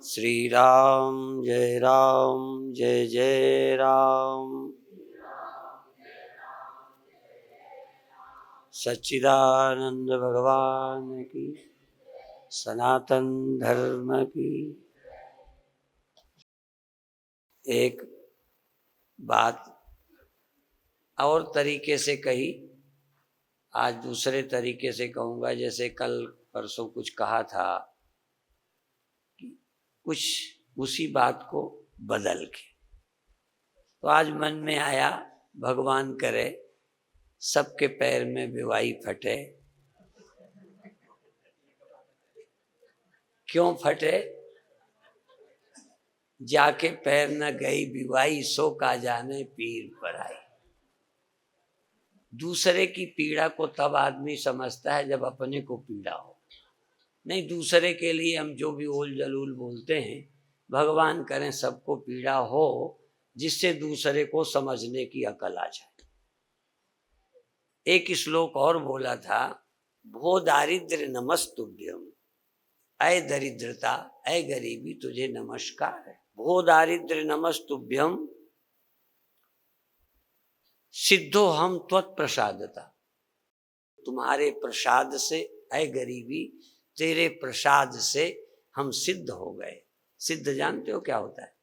श्री राम जय जय राम। सच्चिदानंद भगवान की, सनातन धर्म की। एक बात और तरीके से कही, आज दूसरे तरीके से कहूँगा। जैसे कल परसों कुछ कहा था, कुछ उसी बात को बदल के, तो आज मन में आया, भगवान करे सबके पैर में बीवाई फटे। क्यों फटे? जाके पैर न गई बीवाई, सो का जाने पीर पराई। दूसरे की पीड़ा को तब आदमी समझता है जब अपने को पीड़ा हो। नहीं, दूसरे के लिए हम जो भी ओल जलूल बोलते हैं, भगवान करें सबको पीड़ा हो, जिससे दूसरे को समझने की अकल आ जाए। एक श्लोक और बोला था, भो दारिद्र्य नमस्तुभ्यम, ऐ दरिद्रता ऐ गरीबी तुझे नमस्कार है। भो दारिद्र्य नमस्तुभ्यम, सिद्धो हम त्वत्प्रसादता। तुम्हारे प्रसाद से, ऐ गरीबी तेरे प्रसाद से हम सिद्ध हो गए। सिद्ध जानते हो क्या होता है?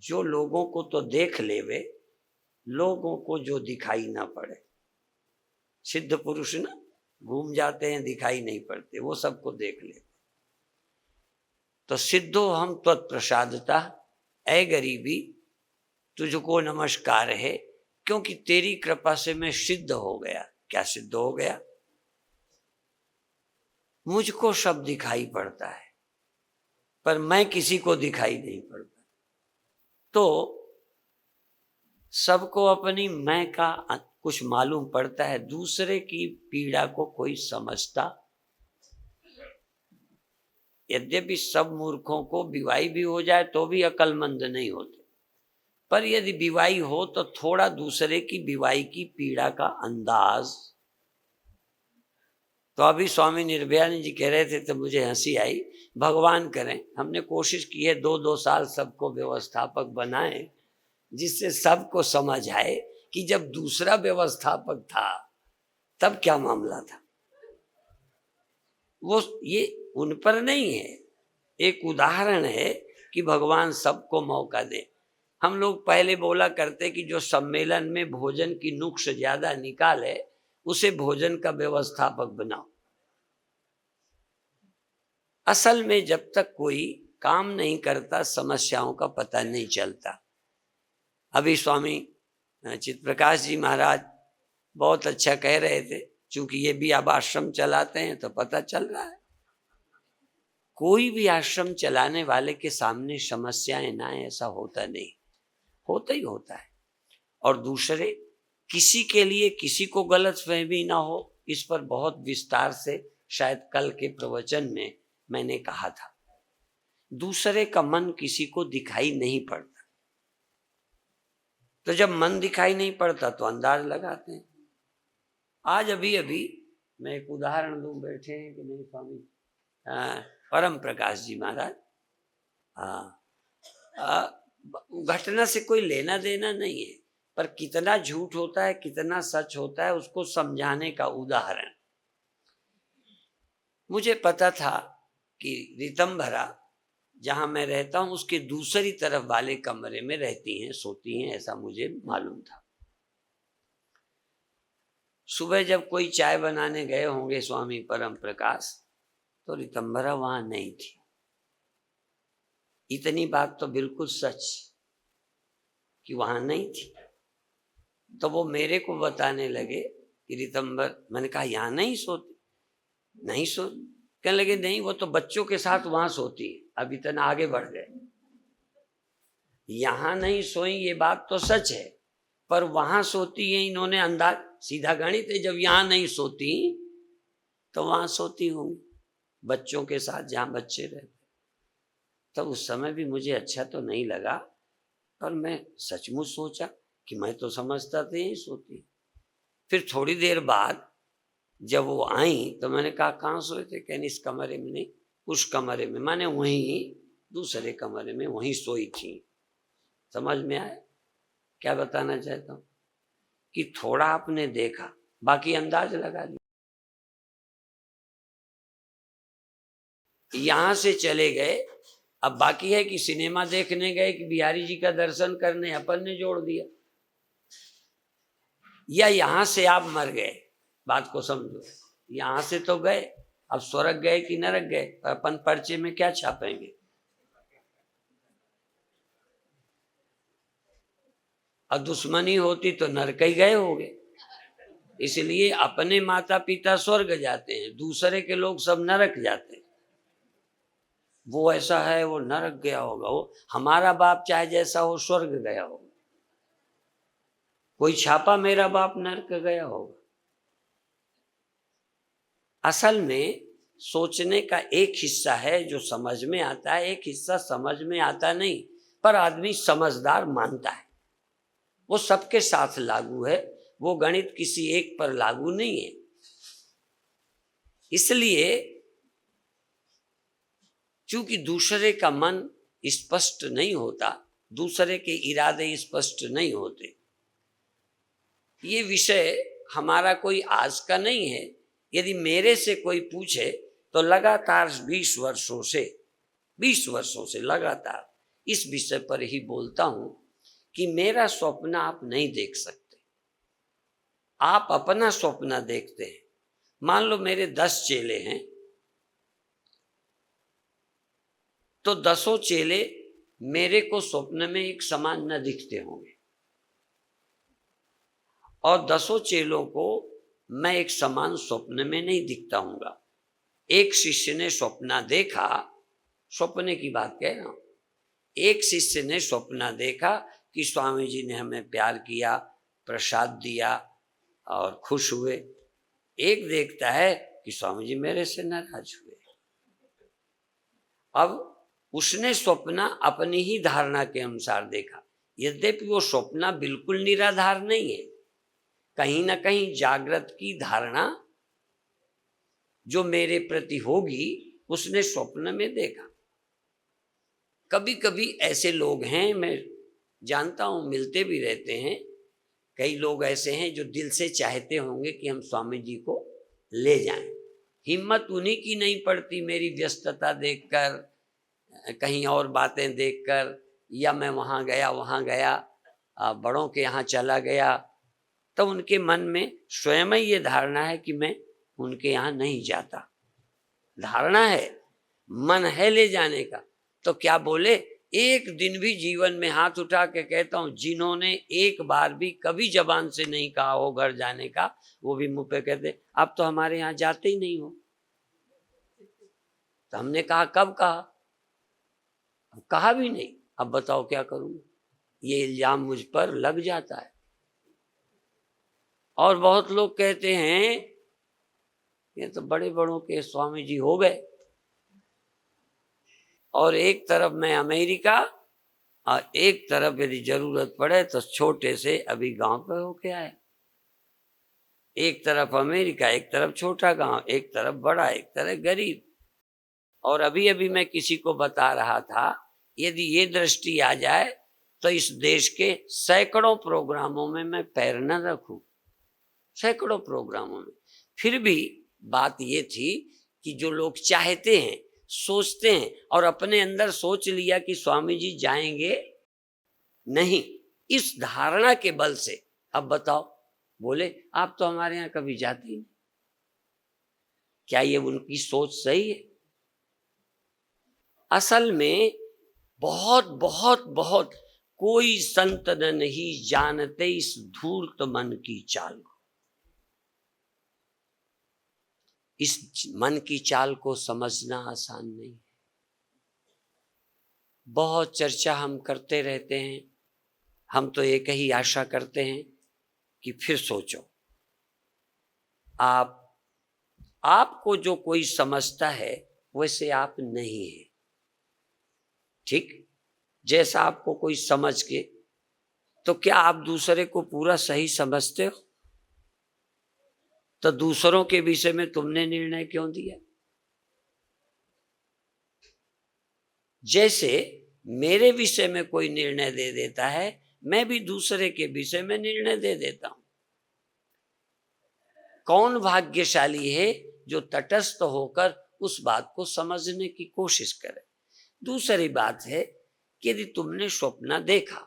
जो लोगों को तो देख लेवे, लोगों को जो दिखाई ना पड़े। सिद्ध पुरुष ना घूम जाते हैं, दिखाई नहीं पड़ते, वो सबको देख लेते। तो सिद्धो हम त्वत्प्रसादता, ऐ गरीबी तुझको नमस्कार है, क्योंकि तेरी कृपा से मैं सिद्ध हो गया। क्या सिद्ध हो गया? मुझको सब दिखाई पड़ता है, पर मैं किसी को दिखाई नहीं पड़ता। तो सबको अपनी मैं का कुछ मालूम पड़ता है, दूसरे की पीड़ा को कोई समझता। यद्यपि सब मूर्खों को बीवाई भी हो जाए तो भी अकलमंद नहीं होते, पर यदि बीवाई हो तो थोड़ा दूसरे की बीवाई की पीड़ा का अंदाज। तो अभी स्वामी निर्भयानंद जी कह रहे थे तो मुझे हंसी आई। भगवान करें, हमने कोशिश की है 2-2 साल सबको व्यवस्थापक बनाए, जिससे सबको समझ आए कि जब दूसरा व्यवस्थापक था तब क्या मामला था। वो ये उन पर नहीं है, एक उदाहरण है कि भगवान सबको मौका दे। हम लोग पहले बोला करते कि जो सम्मेलन में भोजन की नुक्स ज्यादा निकाले उसे भोजन का व्यवस्थापक बनाओ। असल में जब तक कोई काम नहीं करता, समस्याओं का पता नहीं चलता। अभी स्वामी चित्तप्रकाश जी महाराज बहुत अच्छा कह रहे थे, क्योंकि ये भी अब आश्रम चलाते हैं तो पता चल रहा है। कोई भी आश्रम चलाने वाले के सामने समस्याएं ना आए ऐसा होता नहीं, होता ही होता है। और दूसरे, किसी के लिए किसी को गलतफहमी ना हो, इस पर बहुत विस्तार से शायद कल के प्रवचन में मैंने कहा था। दूसरे का मन किसी को दिखाई नहीं पड़ता, तो जब मन दिखाई नहीं पड़ता तो अंदाज लगाते हैं। आज अभी अभी मैं एक उदाहरण दूं, बैठे हैं कि नहीं स्वामी परम प्रकाश जी महाराज। घटना से कोई लेना देना नहीं है, पर कितना झूठ होता है कितना सच होता है उसको समझाने का उदाहरण। मुझे पता था कि रितंभरा जहां मैं रहता हूं उसके दूसरी तरफ वाले कमरे में रहती हैं, सोती हैं, ऐसा मुझे मालूम था। सुबह जब कोई चाय बनाने गए होंगे स्वामी परम प्रकाश, तो रितंभरा वहां नहीं थी। इतनी बात तो बिल्कुल सच कि वहां नहीं थी। तो वो मेरे को बताने लगे कि रितंबर, मैंने कहा यहाँ नहीं सोती, नहीं सो, कहने लगे नहीं वो तो बच्चों के साथ वहां सोती है। अब इतना आगे बढ़ गए, यहां नहीं सोई ये बात तो सच है, पर वहां सोती है। इन्होंने अंदाज, सीधा गणित है, जब यहां नहीं सोती तो वहां सोती होंगी बच्चों के साथ, जहां बच्चे रहते। तो उस समय भी मुझे अच्छा तो नहीं लगा, पर मैं सचमुच सोचा कि मैं तो समझता था यही सोती। फिर थोड़ी देर बाद जब वो आई तो मैंने कहा कहाँ सोए थे? कहने इस कमरे में नहीं, उस कमरे में, माने वहीं दूसरे कमरे में वहीं सोई थी। समझ में आया क्या बताना चाहता हूं? कि थोड़ा आपने देखा, बाकी अंदाज लगा लिया। यहां से चले गए, अब बाकी है कि सिनेमा देखने गए कि बिहारी जी का दर्शन करने, अपन ने जोड़ दिया। या यहां से आप मर गए, बात को समझो। यहां से तो गए, अब स्वर्ग गए कि नरक गए, अपन पर्चे में क्या छापेंगे? और दुश्मनी होती तो नरक ही गए होगे। इसलिए अपने माता पिता स्वर्ग जाते हैं, दूसरे के लोग सब नरक जाते हैं। वो ऐसा है, वो नरक गया होगा, वो हमारा बाप चाहे जैसा हो स्वर्ग गया होगा। कोई छापा मेरा बाप नरक गया होगा। असल में सोचने का एक हिस्सा है जो समझ में आता है, एक हिस्सा समझ में आता नहीं, पर आदमी समझदार मानता है। वो सबके साथ लागू है, वो गणित किसी एक पर लागू नहीं है। इसलिए चूंकि दूसरे का मन स्पष्ट नहीं होता, दूसरे के इरादे स्पष्ट नहीं होते, ये विषय हमारा कोई आज का नहीं है। यदि मेरे से कोई पूछे तो लगातार 20 वर्षों से लगातार इस विषय पर ही बोलता हूं कि मेरा स्वप्न आप नहीं देख सकते, आप अपना स्वप्न देखते हैं। मान लो मेरे 10 चेले हैं, तो 10 चेले मेरे को स्वप्न में एक समान न दिखते होंगे, और 10 चेलों को मैं एक समान स्वप्न में नहीं दिखता हूंगा। एक शिष्य ने स्वप्न देखा, स्वप्न की बात कह रहा हूं, एक शिष्य ने स्वप्न देखा कि स्वामी जी ने हमें प्यार किया, प्रसाद दिया और खुश हुए। एक देखता है कि स्वामी जी मेरे से नाराज हुए। अब उसने स्वप्न अपनी ही धारणा के अनुसार देखा, यद्यपि वो स्वप्न बिल्कुल निराधार नहीं है, कहीं ना कहीं जागृत की धारणा जो मेरे प्रति होगी उसने स्वप्न में देखा। कभी कभी ऐसे लोग हैं, मैं जानता हूं, मिलते भी रहते हैं, कई लोग ऐसे हैं जो दिल से चाहते होंगे कि हम स्वामी जी को ले जाएं। हिम्मत उन्हीं की नहीं पड़ती, मेरी व्यस्तता देखकर, कहीं और बातें देखकर, या मैं वहाँ गया, बड़ों के यहाँ चला गया, तो उनके मन में स्वयं ही ये धारणा है कि मैं उनके यहाँ नहीं जाता। धारणा है, मन है ले जाने का, तो क्या बोले, एक दिन भी जीवन में हाथ उठा के कहता हूं, जिन्होंने एक बार भी कभी जबान से नहीं कहा हो घर जाने का, वो भी मुंह पे कहते आप तो हमारे यहाँ जाते ही नहीं हो। तो हमने कहा कब कहा? अब कहा भी नहीं। अब बताओ क्या करूं? ये इल्जाम मुझ पर लग जाता है। और बहुत लोग कहते हैं ये तो बड़े बड़ों के स्वामी जी हो गए, और एक तरफ मैं अमेरिका, और एक तरफ यदि जरूरत पड़े तो छोटे से अभी गांव पे होके आए। एक तरफ अमेरिका, एक तरफ छोटा गांव, एक तरफ बड़ा, एक तरफ गरीब। और अभी अभी मैं किसी को बता रहा था, यदि ये दृष्टि आ जाए तो इस देश के सैकड़ों प्रोग्रामों में मैं पैर न रखूं, सैकड़ों प्रोग्रामों में। फिर भी बात ये थी कि जो लोग चाहते हैं, सोचते हैं, और अपने अंदर सोच लिया कि स्वामी जी जाएंगे नहीं, इस धारणा के बल से, अब बताओ, बोले आप तो हमारे यहाँ कभी जाते ही नहीं। क्या ये उनकी सोच सही है? असल में बहुत बहुत बहुत कोई संत न नहीं जानते इस धूर्त मन की चाल को। इस मन की चाल को समझना आसान नहीं है। बहुत चर्चा हम करते रहते हैं, हम तो एक ही आशा करते हैं कि फिर सोचो, आपको जो कोई समझता है वैसे आप नहीं है। ठीक जैसा आपको कोई समझ के, तो क्या आप दूसरे को पूरा सही समझते हो? तो दूसरों के विषय में तुमने निर्णय क्यों दिया? जैसे मेरे विषय में कोई निर्णय दे देता है, मैं भी दूसरे के विषय में निर्णय दे देता हूं। कौन भाग्यशाली है जो तटस्थ होकर उस बात को समझने की कोशिश करे। दूसरी बात है कि यदि तुमने स्वप्न देखा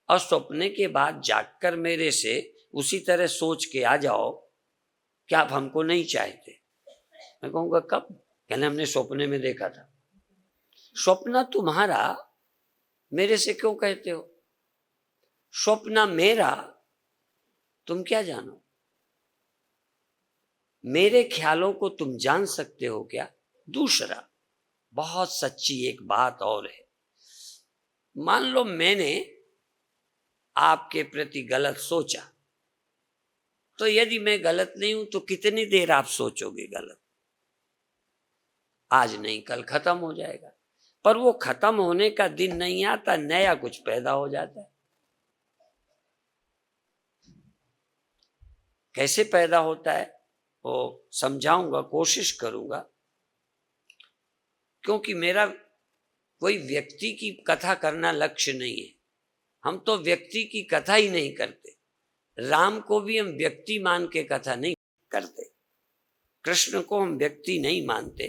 और स्वप्न के बाद जागकर मेरे से उसी तरह सोच के आ जाओ कि आप हमको नहीं चाहते, मैं कहूँगा कब? कहने हमने स्वप्ने में देखा था। स्वप्न तुम्हारा, मेरे से क्यों कहते हो? स्वप्न मेरा, तुम क्या जानो? मेरे ख्यालों को तुम जान सकते हो क्या? दूसरा, बहुत सच्ची एक बात और है। मान लो मैंने आपके प्रति गलत सोचा, तो यदि मैं गलत नहीं हूं तो कितनी देर आप सोचोगे गलत? आज नहीं कल खत्म हो जाएगा। पर वो खत्म होने का दिन नहीं आता, नया कुछ पैदा हो जाता है। कैसे पैदा होता है वो समझाऊंगा, कोशिश करूंगा, क्योंकि मेरा कोई व्यक्ति की कथा करना लक्ष्य नहीं है। हम तो व्यक्ति की कथा ही नहीं करते। राम को भी हम व्यक्ति मान के कथा नहीं करते, कृष्ण को हम व्यक्ति नहीं मानते।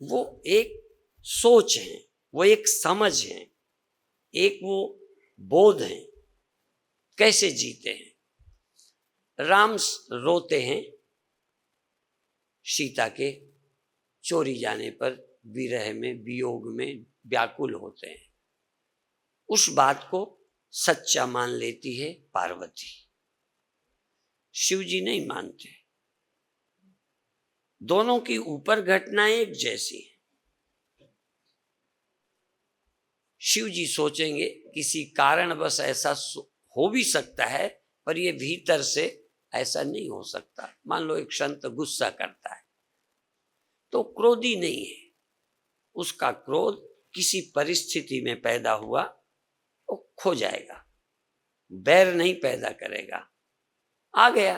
वो एक सोच है, वो एक समझ है, एक वो बोध है, कैसे जीते हैं। राम रोते हैं सीता के चोरी जाने पर, विरह में, वियोग में व्याकुल होते हैं। उस बात को सच्चा मान लेती है पार्वती, शिव जी नहीं मानते। दोनों की ऊपर घटनाएं एक जैसी है। शिव जी सोचेंगे किसी कारणवश ऐसा हो भी सकता है, पर ये भीतर से ऐसा नहीं हो सकता। मान लो एक संत गुस्सा करता है तो क्रोधी नहीं है, उसका क्रोध किसी परिस्थिति में पैदा हुआ वो खो जाएगा, बैर नहीं पैदा करेगा। आ गया,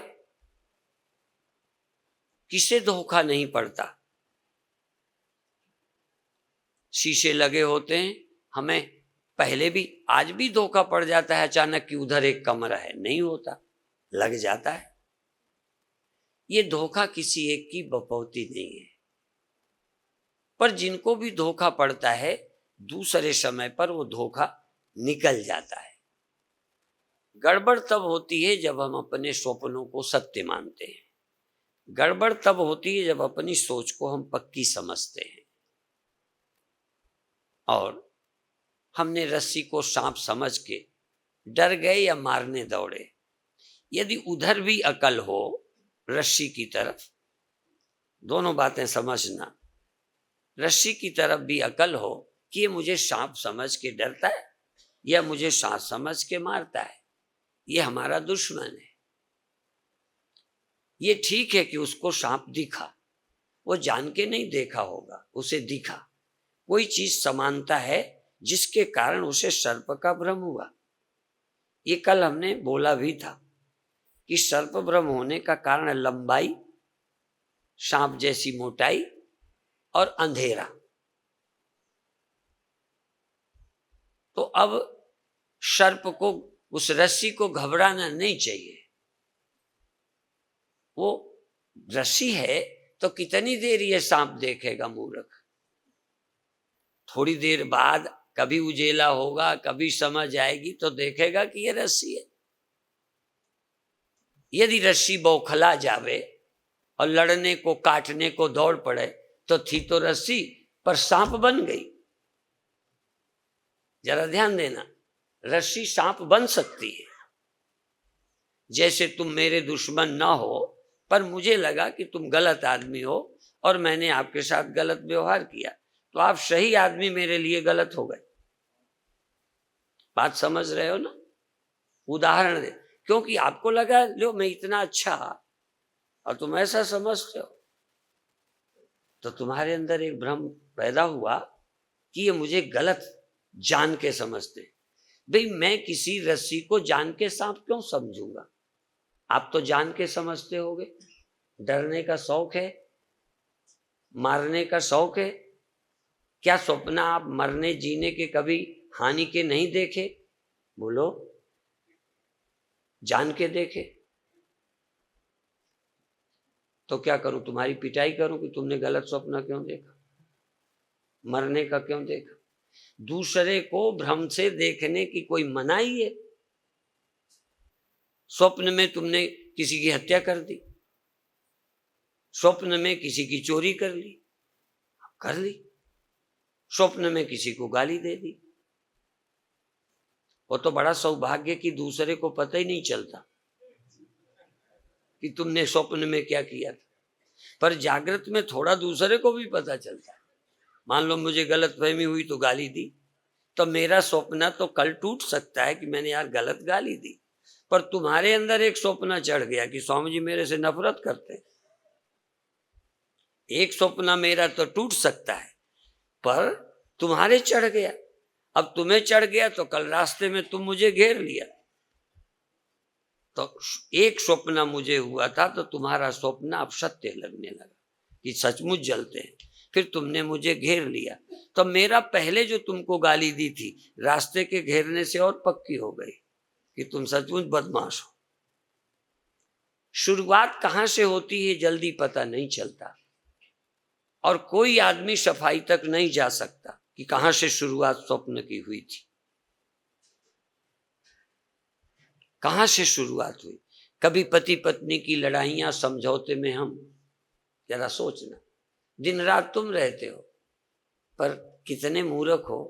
किसे धोखा नहीं पड़ता। शीशे लगे होते हैं, हमें पहले भी, आज भी धोखा पड़ जाता है अचानक कि उधर एक कमरा है, नहीं होता, लग जाता है। ये धोखा किसी एक की बपौती नहीं है। पर जिनको भी धोखा पड़ता है, दूसरे समय पर वो धोखा निकल जाता है। गड़बड़ तब होती है जब हम अपने स्वप्नों को सत्य मानते हैं। गड़बड़ तब होती है जब अपनी सोच को हम पक्की समझते हैं और हमने रस्सी को सांप समझ के डर गए या मारने दौड़े। यदि उधर भी अकल हो, रस्सी की तरफ, दोनों बातें समझना, रस्सी की तरफ भी अकल हो कि ये मुझे सांप समझ के डरता है या मुझे सांप समझ के मारता है, ये हमारा दुश्मन है। ये ठीक है कि उसको सांप दिखा, वो जान के नहीं देखा होगा, उसे दिखा। कोई चीज समानता है जिसके कारण उसे सर्प का भ्रम हुआ। ये कल हमने बोला भी था कि सर्प भ्रम होने का कारण लंबाई, सांप जैसी मोटाई और अंधेरा। तो अब सर्प को, उस रस्सी को घबराना नहीं चाहिए। वो रस्सी है तो कितनी देर ये सांप देखेगा मूर्ख? थोड़ी देर बाद कभी उजेला होगा, कभी समझ आएगी तो देखेगा कि ये रस्सी है। यदि रस्सी बौखला जावे और लड़ने को, काटने को दौड़ पड़े तो थी तो रस्सी, पर सांप बन गई। जरा ध्यान देना, रस्सी सांप बन सकती है। जैसे तुम मेरे दुश्मन ना हो, पर मुझे लगा कि तुम गलत आदमी हो और मैंने आपके साथ गलत व्यवहार किया, तो आप सही आदमी मेरे लिए गलत हो गए। बात समझ रहे हो ना? उदाहरण दे, क्योंकि आपको लगा लो मैं इतना अच्छा और तुम ऐसा समझते हो, तो तुम्हारे अंदर एक भ्रम पैदा हुआ कि ये मुझे गलत जान के समझते। भाई मैं किसी रस्सी को जान के सांप क्यों समझूंगा? आप तो जान के समझते होगे। डरने का शौक है, मारने का शौक है, क्या स्वप्न आप मरने जीने के कभी हानि के नहीं देखे? बोलो, जान के देखे? तो क्या करूं, तुम्हारी पिटाई करूं कि तुमने गलत स्वप्न क्यों देखा, मरने का क्यों देखा? दूसरे को भ्रम से देखने की कोई मनाही है? स्वप्न में तुमने किसी की हत्या कर दी, स्वप्न में किसी की चोरी कर ली, स्वप्न में किसी को गाली दे दी, वो तो बड़ा सौभाग्य कि दूसरे को पता ही नहीं चलता कि तुमने स्वप्न में क्या किया था। पर जागृत में थोड़ा दूसरे को भी पता चलता है। मान लो मुझे गलतफहमी हुई तो गाली दी, तो मेरा स्वप्न तो कल टूट सकता है कि मैंने यार गलत गाली दी, पर तुम्हारे अंदर एक स्वप्न चढ़ गया कि स्वामी जी मेरे से नफरत करते हैं। एक स्वप्न मेरा तो टूट सकता है, पर तुम्हारे चढ़ गया। अब तुम्हें चढ़ गया तो कल रास्ते में तुम मुझे घेर लिया। तो एक स्वप्न मुझे हुआ था तो तुम्हारा स्वप्न अब सत्य लगने लगा कि सचमुच जलते हैं, फिर तुमने मुझे घेर लिया। तो मेरा पहले जो तुमको गाली दी थी रास्ते के घेरने से और पक्की हो गई कि तुम सचमुच बदमाश हो। शुरुआत कहां से होती है जल्दी पता नहीं चलता, और कोई आदमी सफाई तक नहीं जा सकता कि कहां से शुरुआत स्वप्न की हुई थी, कहां से शुरुआत हुई। कभी पति पत्नी की लड़ाइयां समझौते में हम, जरा सोचना, दिन रात तुम रहते हो, पर कितने मूर्ख हो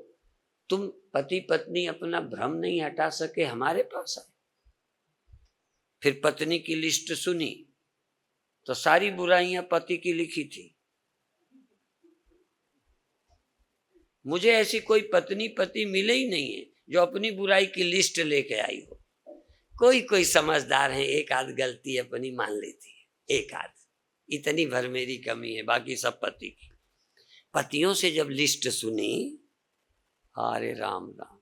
तुम, पति पत्नी अपना भ्रम नहीं हटा सके, हमारे पास आए। फिर पत्नी की लिस्ट सुनी तो सारी बुराइयां पति की लिखी थी। मुझे ऐसी कोई पत्नी पति मिले ही नहीं है जो अपनी बुराई की लिस्ट लेके आई हो। कोई कोई समझदार है, एक आध गलती अपनी मान लेती है, एक आध, इतनी भर मेरी कमी है, बाकी सब पति की। पतियों से जब लिस्ट सुनी, अरे राम राम,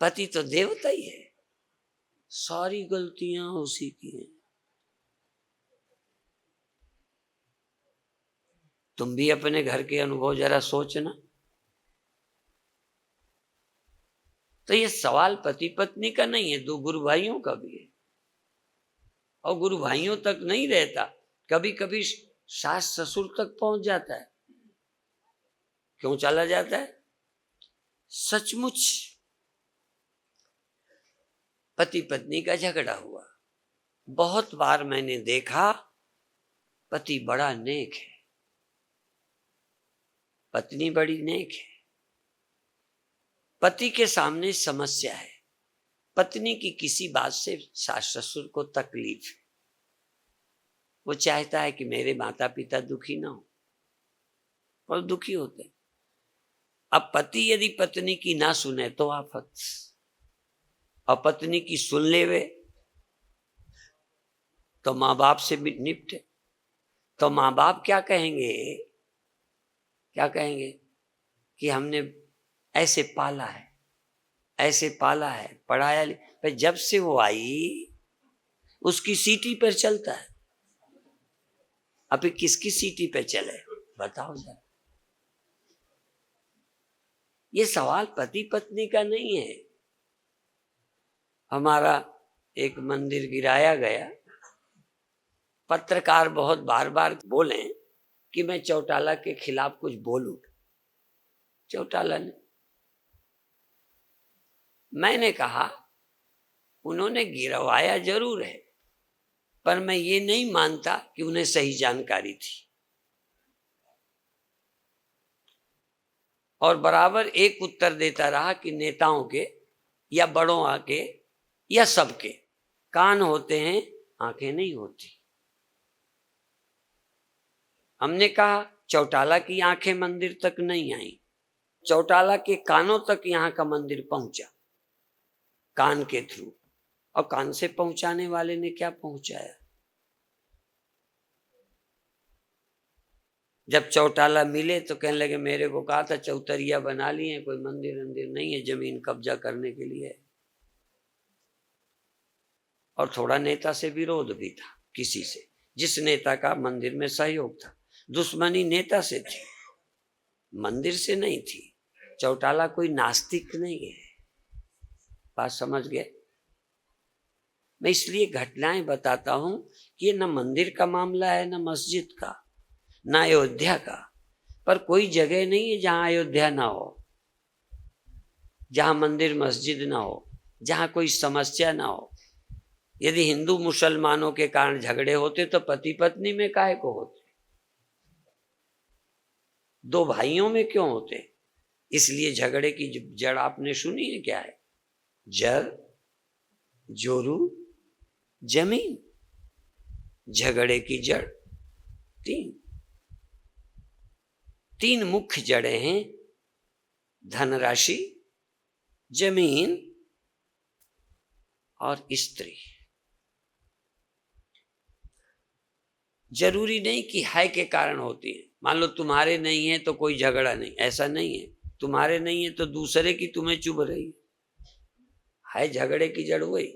पति तो देवता ही है, सारी गलतियां उसी की हैं। तुम भी अपने घर के अनुभव जरा सोचना। तो ये सवाल पति पत्नी का नहीं है, दो गुरु भाइयों का भी है, और गुरु भाइयों तक नहीं रहता, कभी कभी सास ससुर तक पहुंच जाता है। क्यों चला जाता है? सचमुच पति पत्नी का झगड़ा हुआ, बहुत बार मैंने देखा पति बड़ा नेक है, पत्नी बड़ी नेक है, पति के सामने समस्या है, पत्नी की किसी बात से सास ससुर को तकलीफ है, वो चाहता है कि मेरे माता पिता दुखी ना हो, और दुखी होते हैं। अब पति यदि पत्नी की ना सुने तो आफत, और पत्नी की सुन लेवे तो माँ बाप से भी निपटे। तो माँ बाप क्या कहेंगे, क्या कहेंगे कि हमने ऐसे पाला है, ऐसे पाला है, पढ़ाया, पर जब से वो आई उसकी सीटी पर चलता है। अभी किसकी सीटी पे चले बताओ जरा। ये सवाल पति पत्नी का नहीं है। हमारा एक मंदिर गिराया गया, पत्रकार बहुत बार बार बोले कि मैं चौटाला के खिलाफ कुछ बोलूं। चौटाला ने, मैंने कहा उन्होंने गिरवाया जरूर है, पर मैं ये नहीं मानता कि उन्हें सही जानकारी थी। और बराबर एक उत्तर देता रहा कि नेताओं के या बड़ों आके या सबके कान होते हैं, आंखें नहीं होती। हमने कहा चौटाला की आंखें मंदिर तक नहीं आई, चौटाला के कानों तक यहाँ का मंदिर पहुंचा, कान के थ्रू। और कान से पहुंचाने वाले ने क्या पहुंचाया? जब चौटाला मिले तो कहने लगे मेरे को कहा था चौतरिया बना लिए, कोई मंदिर मंदिर नहीं है, जमीन कब्जा करने के लिए। और थोड़ा नेता से विरोध भी था, किसी से जिस नेता का मंदिर में सहयोग था, दुश्मनी नेता से थी। मंदिर से नहीं थी। चौटाला कोई नास्तिक नहीं है, बात समझ गए। मैं इसलिए घटनाएं बताता हूं कि ये न मंदिर का मामला है, न मस्जिद का, न अयोध्या का, पर कोई जगह नहीं है जहां अयोध्या ना हो, जहां मंदिर मस्जिद ना हो, जहां कोई समस्या ना हो। यदि हिंदू मुसलमानों के कारण झगड़े होते तो पति पत्नी में काहे को होते, दो भाइयों में क्यों होते? इसलिए झगड़े की जड़ आपने सुनी है क्या है? जड़, जोरू, जमीन। झगड़े की जड़ तीन मुख्य जड़ें हैं, धनराशि, जमीन और स्त्री। जरूरी नहीं कि है के कारण होती है। मान लो तुम्हारे नहीं है तो कोई झगड़ा नहीं, ऐसा नहीं है। तुम्हारे नहीं है तो दूसरे की तुम्हें चुभ रही है झगड़े की जड़ वही।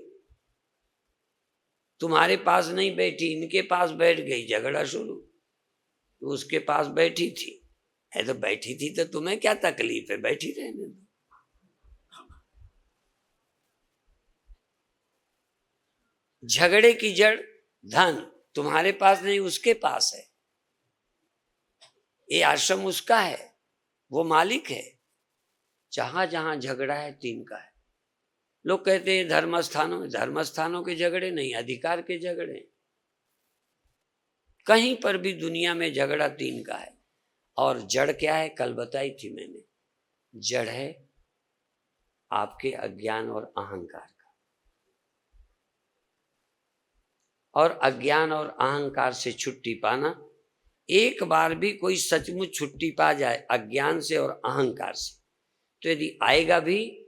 तुम्हारे पास नहीं बैठी, इनके पास बैठ गई, झगड़ा शुरू। तो उसके पास बैठी थी, है तो बैठी थी तो तुम्हें क्या तकलीफ है, बैठी रहने दो। झगड़े की जड़ धन, तुम्हारे पास नहीं उसके पास है। ये आश्रम उसका है, वो मालिक है। जहां जहां झगड़ा है तीन का है। लोग कहते हैं धर्म स्थानों के झगड़े नहीं, अधिकार के झगड़े। कहीं पर भी दुनिया में झगड़ा तीन का है। और जड़ क्या है? कल बताई थी मैंने। जड़ है आपके अज्ञान और अहंकार का। और अज्ञान और अहंकार से छुट्टी पाना, एक बार भी कोई सचमुच छुट्टी पा जाए अज्ञान से और अहंकार से, तो यदि आएगा भी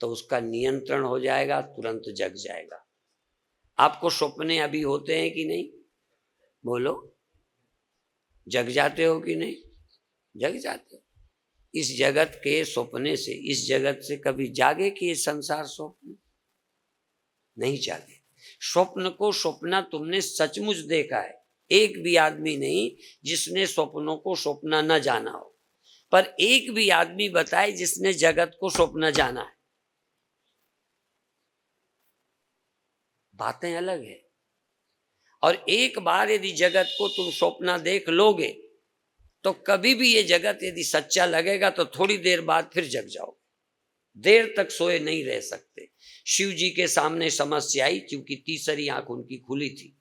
तो उसका नियंत्रण हो जाएगा, तुरंत जग जाएगा। आपको सपने अभी होते हैं कि नहीं? बोलो, जग जाते हो कि नहीं? जग जाते हो। इस जगत के सपने से, इस जगत से कभी जागे कि ये संसार स्वप्न? नहीं जागे। स्वप्न को स्वप्ना तुमने सचमुच देखा है? एक भी आदमी नहीं जिसने स्वप्नों को स्वप्ना न जाना हो, पर एक भी आदमी बताए जिसने जगत को स्वप्न जाना है। बातें अलग है। और एक बार यदि जगत को तुम स्वप्न देख लोगे तो कभी भी ये जगत यदि सच्चा लगेगा तो थोड़ी देर बाद फिर जग जाओगे। देर तक सोए नहीं रह सकते। शिव जी के सामने समस्या आई क्योंकि तीसरी आंख उनकी खुली थी।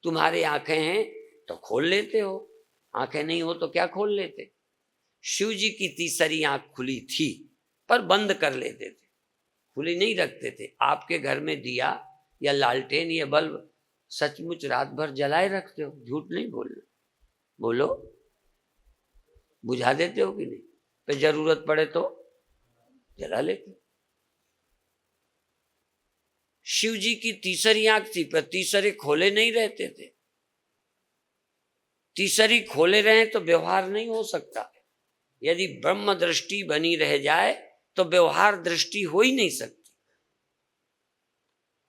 तुम्हारे आंखें हैं तो खोल लेते हो, आंखें नहीं हो तो क्या खोल लेते? शिव जी की तीसरी आंख खुली थी पर बंद कर लेते थे, खुली नहीं रखते थे। आपके घर में दिया या लालटेन या बल्ब सचमुच रात भर जलाए रखते हो? झूठ नहीं बोलना, बोलो। बुझा देते हो कि नहीं? पे जरूरत पड़े तो जला लेते। शिव जी की तीसरी आंख थी पर तीसरे खोले नहीं रहते थे। तीसरी खोले रहे तो व्यवहार नहीं हो सकता। यदि ब्रह्म दृष्टि बनी रह जाए तो व्यवहार दृष्टि हो ही नहीं सकती।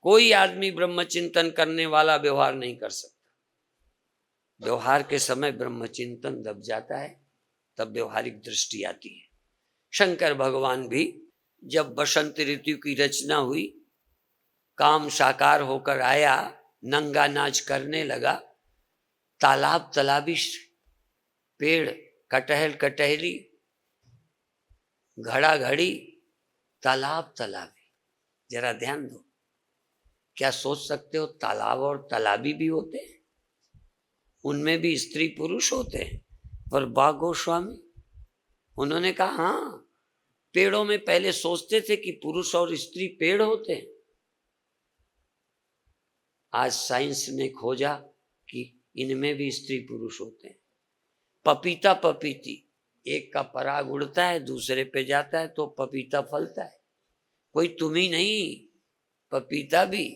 कोई आदमी ब्रह्म चिंतन करने वाला व्यवहार नहीं कर सकता। व्यवहार के समय ब्रह्म चिंतन दब जाता है, तब व्यवहारिक दृष्टि आती है। शंकर भगवान भी जब बसंत ऋतु की रचना हुई, काम साकार होकर आया, नंगा नाच करने लगा, तालाब तलाबिश, पेड़ कटहल कटहली, घड़ा घड़ी, तालाब तलाबी। जरा ध्यान दो, क्या सोच सकते हो तालाब और तालाबी भी होते हैं? उनमें भी स्त्री पुरुष होते हैं। पर बा गोस्वामी उन्होंने कहा हाँ, पेड़ों में पहले सोचते थे कि पुरुष और स्त्री पेड़ होते हैं। आज साइंस ने खोजा कि इनमें भी स्त्री पुरुष होते हैं। पपीता पपीती, एक का पराग उड़ता है दूसरे पे जाता है तो पपीता फलता है। कोई तुम ही नहीं, पपीता भी।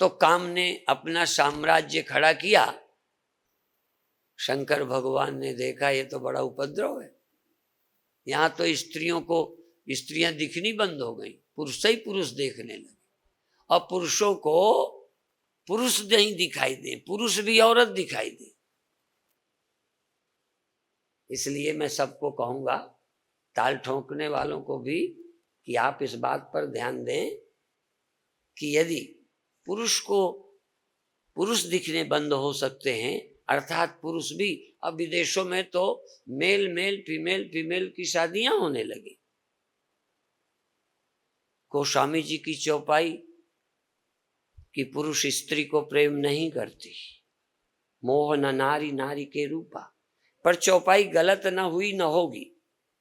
तो काम ने अपना साम्राज्य खड़ा किया। शंकर भगवान ने देखा ये तो बड़ा उपद्रव है, यहां तो स्त्रियों को स्त्रियां दिखनी बंद हो गई, पुरुष ही पुरुष देखने लगे। और पुरुषों को पुरुष नहीं दिखाई दे, पुरुष भी औरत दिखाई दे। इसलिए मैं सबको कहूँगा, ताल ठोकने वालों को भी, कि आप इस बात पर ध्यान दें कि यदि पुरुष को पुरुष दिखने बंद हो सकते हैं, अर्थात पुरुष भी, अब विदेशों में तो मेल मेल फीमेल फीमेल की शादियां होने लगी। गोस्वामी जी की चौपाई कि पुरुष स्त्री को प्रेम नहीं करती, मोह न नारी नारी के रूपा, पर चौपाई गलत न हुई न होगी।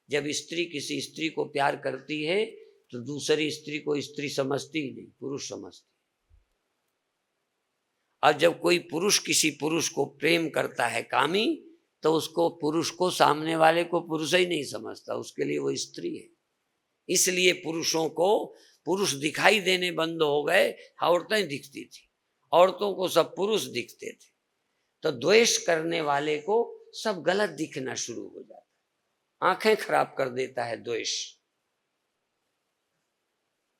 जब स्त्री किसी स्त्री को प्यार करती है तो दूसरी स्त्री को स्त्री समझती ही नहीं, पुरुष समझती। और जब कोई पुरुष किसी पुरुष को प्रेम करता है कामी, तो उसको पुरुष को, सामने वाले को पुरुष ही नहीं समझता, उसके लिए वो स्त्री है। इसलिए पुरुषों को पुरुष दिखाई देने बंद हो गए, औरतें दिखती थी, औरतों को सब पुरुष दिखते थे। तो द्वेष करने वाले को सब गलत दिखना शुरू हो जाता है, आंखें खराब कर देता है द्वेष।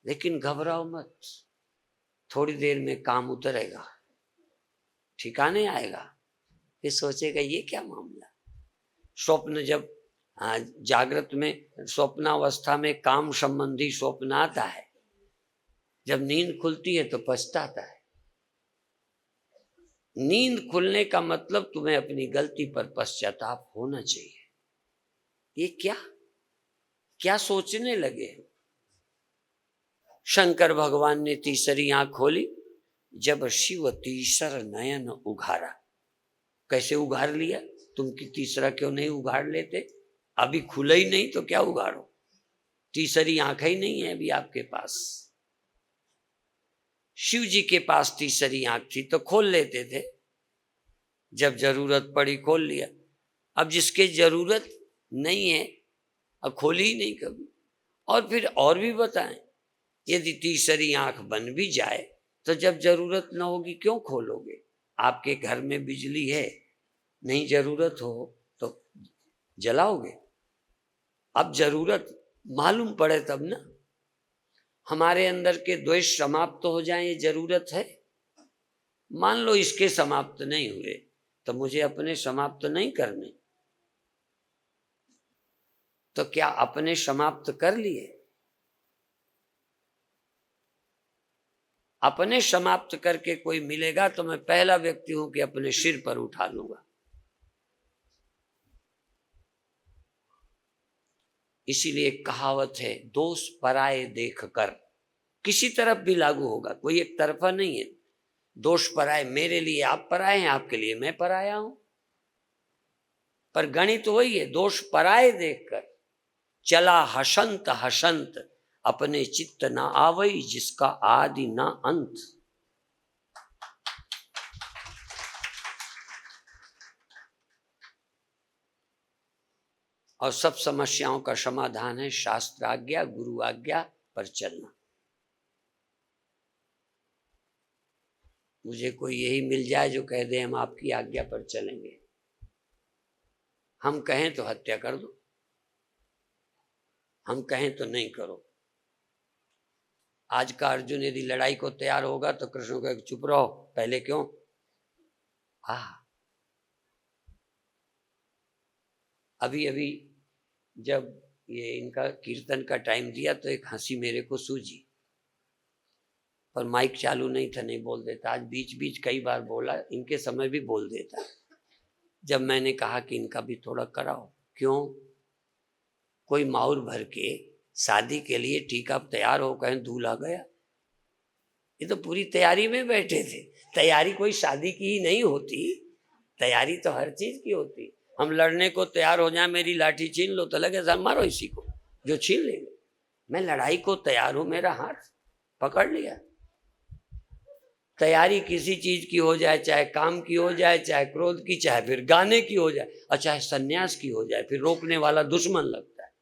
लेकिन घबराओ मत, थोड़ी देर में काम उतरेगा, ठिकाने आएगा, फिर सोचेगा ये क्या मामला। स्वप्न जब जागृत में, स्वप्नावस्था में काम संबंधी स्वप्न आता है, जब नींद खुलती है तो पछताता है। नींद खुलने का मतलब तुम्हें अपनी गलती पर पश्चाताप होना चाहिए। ये क्या क्या सोचने लगे। शंकर भगवान ने तीसरी आंख खोली जब शिव तीसर नयन उघारा। कैसे उघार लिया? तुम की तीसरा क्यों नहीं उघाड़ लेते? अभी खुला ही नहीं तो क्या उघाड़ो, तीसरी आंख ही नहीं है अभी आपके पास। शिव जी के पास तीसरी आंख थी तो खोल लेते थे, जब जरूरत पड़ी खोल लिया। अब जिसके जरूरत नहीं है अब खोली ही नहीं कभी। और फिर और भी बताएं, यदि तीसरी आंख बन भी जाए तो जब जरूरत न होगी क्यों खोलोगे? आपके घर में बिजली है, नहीं जरूरत हो तो जलाओगे। अब जरूरत मालूम पड़े तब ना। हमारे अंदर के द्वेष समाप्त हो जाए, ये जरूरत है। मान लो इसके समाप्त नहीं हुए तो मुझे अपने समाप्त नहीं करने, तो क्या अपने समाप्त कर लिए? अपने समाप्त करके कोई मिलेगा तो मैं पहला व्यक्ति हूं कि अपने सिर पर उठा लूंगा। इसीलिए एक कहावत है, दोष पराये देख कर। किसी तरफ भी लागू होगा, कोई एक तरफा नहीं है। दोष पराये, मेरे लिए आप पराये हैं, आपके लिए मैं पराया हूं। पर गणित वही है, दोष पराये देखकर चला हसंत हसंत, अपने चित्त ना आवई जिसका आदि ना अंत। और सब समस्याओं का समाधान है शास्त्र आज्ञा, गुरु आज्ञा पर चलना। मुझे कोई यही मिल जाए जो कह दे हम आपकी आज्ञा पर चलेंगे, हम कहें तो हत्या कर दो, हम कहें तो नहीं करो। आज का अर्जुन यदि लड़ाई को तैयार होगा तो कृष्ण को चुप रहो, पहले क्यों? अभी अभी जब ये इनका कीर्तन का टाइम दिया तो एक हंसी मेरे को सूझी, पर माइक चालू नहीं था, नहीं बोल देता। आज बीच बीच कई बार बोला, इनके समय भी बोल देता। जब मैंने कहा कि इनका भी थोड़ा कराओ, क्यों? कोई माहौल भर के शादी के लिए टीका तैयार हो, कहें दूल्हा गया। ये तो पूरी तैयारी में बैठे थे। तैयारी कोई शादी की ही नहीं होती, तैयारी तो हर चीज की होती। हम लड़ने को तैयार हो जाए, मेरी लाठी छीन लो तो लगे सर मारो इसी को, जो छीन लेंगे। मैं लड़ाई को तैयार हूं, मेरा हाथ पकड़ लिया। तैयारी किसी चीज की हो जाए, चाहे काम की हो जाए, चाहे क्रोध की, चाहे फिर गाने की हो जाए, और चाहे सन्यास की हो जाए, फिर रोकने वाला दुश्मन लगता है।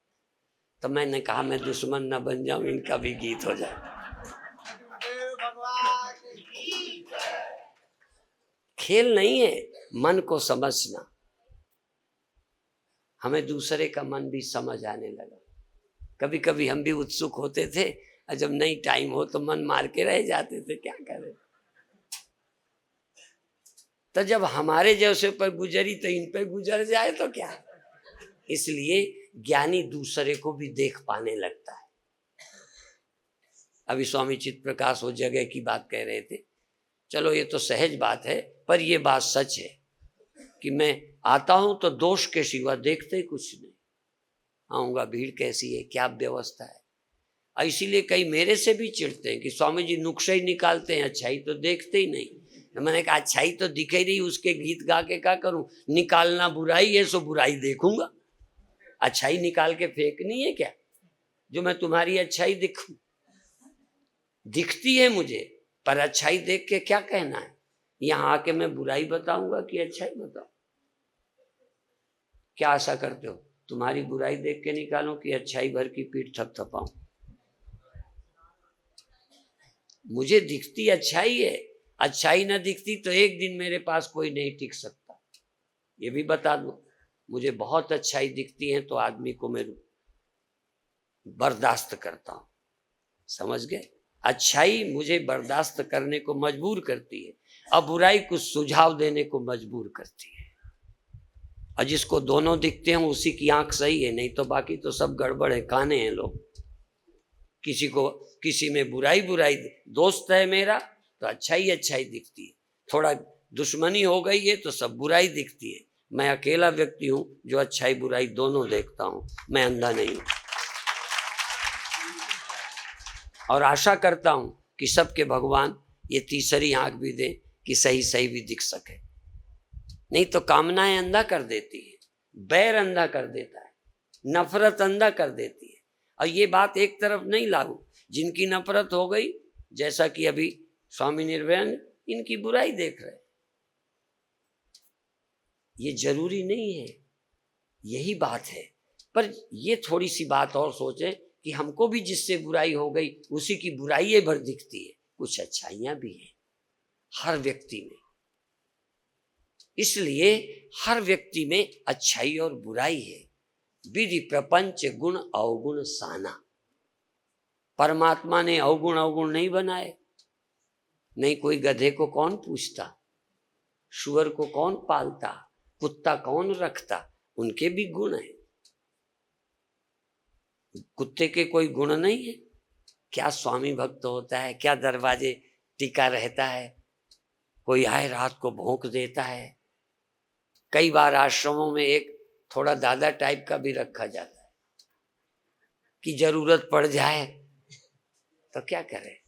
तो मैंने कहा मैं दुश्मन न बन जाऊं, इनका भी गीत हो जाए। खेल नहीं है, मन को समझना। हमें दूसरे का मन भी समझ आने लगा। कभी कभी हम भी उत्सुक होते थे, और जब नहीं टाइम हो तो मन मार के रह जाते थे, क्या करें। तो जब हमारे जैसे पर गुजरी तो इन पे गुजर जाए तो क्या। इसलिए ज्ञानी दूसरे को भी देख पाने लगता है। अभी स्वामी चित्त प्रकाश वो जगह की बात कह रहे थे, चलो ये तो सहज बात है, पर ये बात सच है कि मैं आता हूं तो दोष के सिवा देखते ही कुछ नहीं। आऊंगा, भीड़ कैसी है, क्या व्यवस्था है। इसीलिए कई मेरे से भी चिढ़ते हैं कि स्वामी जी नुक्शे ही निकालते हैं, अच्छाई तो देखते ही नहीं। तो मैंने कहा अच्छाई तो दिखे रही, उसके गीत गा के क्या करूं? निकालना बुराई है सो बुराई देखूंगा, अच्छाई निकाल के फेंकनी है क्या? जो मैं तुम्हारी अच्छाई दिखूं? दिखती है मुझे, पर अच्छाई देख के क्या कहना है? यहाँ आके मैं बुराई बताऊंगा कि अच्छाई बताऊं? क्या आशा करते हो? तुम्हारी बुराई देख के निकालूं कि अच्छाई भर की पीठ थपथपाऊं? मुझे दिखती अच्छाई है, अच्छाई ना दिखती तो एक दिन मेरे पास कोई नहीं टिक सकता। ये भी बता दूं, मुझे बहुत अच्छाई दिखती है तो आदमी को मैं बर्दाश्त करता हूं, समझ गए? अच्छाई मुझे बर्दाश्त करने को मजबूर करती है, अब बुराई कुछ सुझाव देने को मजबूर करती है। और जिसको दोनों दिखते हैं उसी की आंख सही है, नहीं तो बाकी तो सब गड़बड़ है, काने हैं लोग। किसी को किसी में बुराई दोस्त है मेरा तो अच्छाई दिखती है, थोड़ा दुश्मनी हो गई है तो सब बुराई दिखती है। मैं अकेला व्यक्ति हूं जो अच्छाई बुराई दोनों देखता हूं, मैं अंधा नहीं हूं। और आशा करता हूं कि सबके भगवान ये तीसरी आंख भी दे कि सही सही भी दिख सके। नहीं तो कामनाएं अंधा कर देती है, बैर अंधा कर देता है, नफरत अंधा कर देती है। और ये बात एक तरफ नहीं लागू, जिनकी नफरत हो गई, जैसा कि अभी स्वामी निर्भयानंद इनकी बुराई देख रहे, ये जरूरी नहीं है, यही बात है। पर ये थोड़ी सी बात और सोचें कि हमको भी जिससे बुराई हो गई उसी की बुराई भर दिखती है, कुछ अच्छाइयां भी हैं हर व्यक्ति में। इसलिए हर व्यक्ति में अच्छाई और बुराई है। विधि प्रपंच गुण अवगुण साना। परमात्मा ने अवगुण नहीं बनाए। नहीं, कोई गधे को कौन पूछता, शुअर को कौन पालता, कुत्ता कौन रखता, उनके भी गुण हैं। कुत्ते के कोई गुण नहीं है? क्या स्वामी भक्त होता है, क्या दरवाजे टिका रहता है, कोई आए रात को भौंक देता है। कई बार आश्रमों में एक थोड़ा दादा टाइप का भी रखा जाता है कि जरूरत पड़ जाए तो क्या करे।